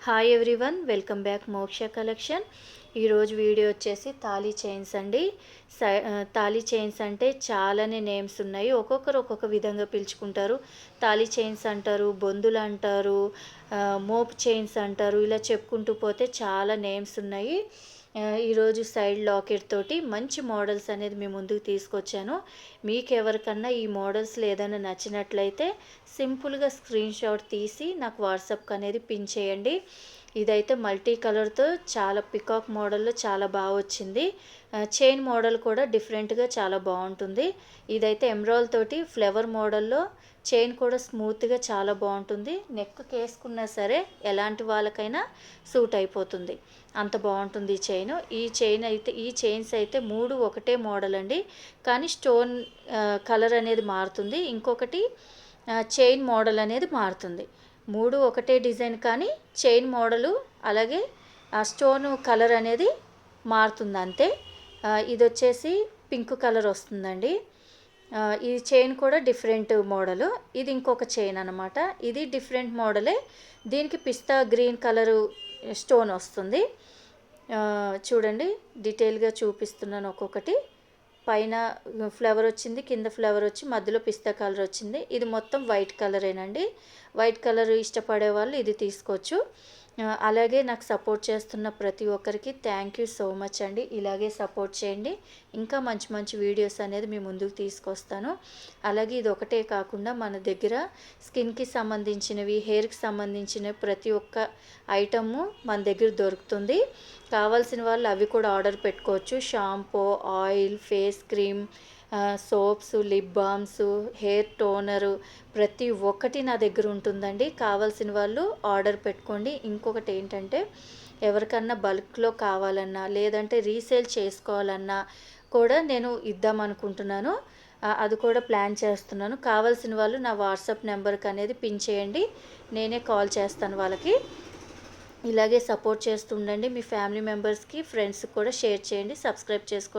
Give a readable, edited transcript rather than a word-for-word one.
Hi everyone, welcome back మోక్ష collection. ఈరోజు video వచ్చేసి తాళీ చైన్స్ అండి. తాళీ చైన్స్ అంటే చాలానే నేమ్స్ ఉన్నాయి, ఒక్కొక్కరు ఒక్కొక్క విధంగా పిలుచుకుంటారు. తాళీ చైన్స్ అంటారు, బొందులు అంటారు, మోప్ చైన్స్ అంటారు, ఇలా చెప్పుకుంటూ పోతే చాలా నేమ్స్ ఉన్నాయి. ఈరోజు సైడ్ లాకెట్ తోటి మంచి మోడల్స్ అనేది మీ ముందుకు తీసుకొచ్చాను. మీకు ఎవరికన్నా ఈ మోడల్స్ ఏదైనా నచ్చినట్లయితే సింపుల్గా స్క్రీన్ షాట్ తీసి నాకు వాట్సాప్కి అనేది పిన్ చేయండి. ఇదైతే మల్టీ కలర్తో చాలా పికాక్ మోడల్లో చాలా బాగా వచ్చింది. చైన్ మోడల్ కూడా డిఫరెంట్గా చాలా బాగుంటుంది. ఇదైతే ఎమ్రాల్ తోటి ఫ్లవర్ మోడల్లో చైన్ కూడా స్మూత్గా చాలా బాగుంటుంది. నెక్కి వేసుకున్నా సరే ఎలాంటి వాళ్ళకైనా సూట్ అయిపోతుంది, అంత బాగుంటుంది ఈ చైన్స్ అయితే 3 ఒకటే మోడల్ అండి, కానీ స్టోన్ కలర్ అనేది మారుతుంది. ఇంకొకటి చైన్ మోడల్ అనేది మారుతుంది. 3 ఒకటే డిజైన్, కానీ చైన్ మోడలు అలాగే స్టోన్ కలర్ అనేది మారుతుంది అంతే. ఇది వచ్చేసి పింక్ కలర్ వస్తుందండి. ఈ చైన్ కూడా డిఫరెంట్ మోడలు. ఇది ఇంకొక చైన్ అనమాట. ఇది డిఫరెంట్ మోడలే. దీనికి పిస్తా గ్రీన్ కలరు స్టోన్ వస్తుంది. చూడండి, డీటెయిల్గా చూపిస్తున్నాను ఒక్కొక్కటి. పైన ఫ్లవర్ వచ్చింది, కింద ఫ్లవర్ వచ్చి మధ్యలో పిస్తా కలర్ వచ్చింది. ఇది మొత్తం వైట్ కలరేనండి. వైట్ కలర్ ఇష్టపడే వాళ్ళు ఇది తీసుకోవచ్చు. అలాగే నాకు సపోర్ట్ చేస్తున్న ప్రతి ఒక్కరికి థ్యాంక్ యూ సో మచ్ అండి. ఇలాగే సపోర్ట్ చేయండి, ఇంకా మంచి మంచి వీడియోస్ అనేది మీ ముందుకు తీసుకొస్తాను. అలాగే ఇది ఒకటే కాకుండా మన దగ్గర స్కిన్కి సంబంధించినవి, హెయిర్కి సంబంధించిన ప్రతి ఒక్క ఐటము మన దగ్గర దొరుకుతుంది. కావాల్సిన వాళ్ళు అవి కూడా ఆర్డర్ పెట్టుకోవచ్చు. Shampoo, oil, face cream, soaps, lip balms, hair toner, ప్రతి ఒక్కటి నా దగ్గర ఉంటుందండి. కావాల్సిన వాళ్ళు ఆర్డర్ పెట్టుకోండి. ఇంకొకటి ఏంటంటే, ఎవరికన్నా బల్క్లో కావాలన్నా లేదంటే రీసేల్ చేసుకోవాలన్నా కూడా నేను ఇద్దామనుకుంటున్నాను. అది కూడా ప్లాన్ చేస్తున్నాను. కావాల్సిన వాళ్ళు నా వాట్సాప్ నెంబర్కి అనేది పిన్ చేయండి, నేనే కాల్ చేస్తాను వాళ్ళకి. ఇలాగే సపోర్ట్ చేస్తూ ఉండండి. మీ ఫ్యామిలీ మెంబర్స్కి, ఫ్రెండ్స్కి కూడా షేర్ చేయండి. సబ్స్క్రైబ్ చేసుకోండి.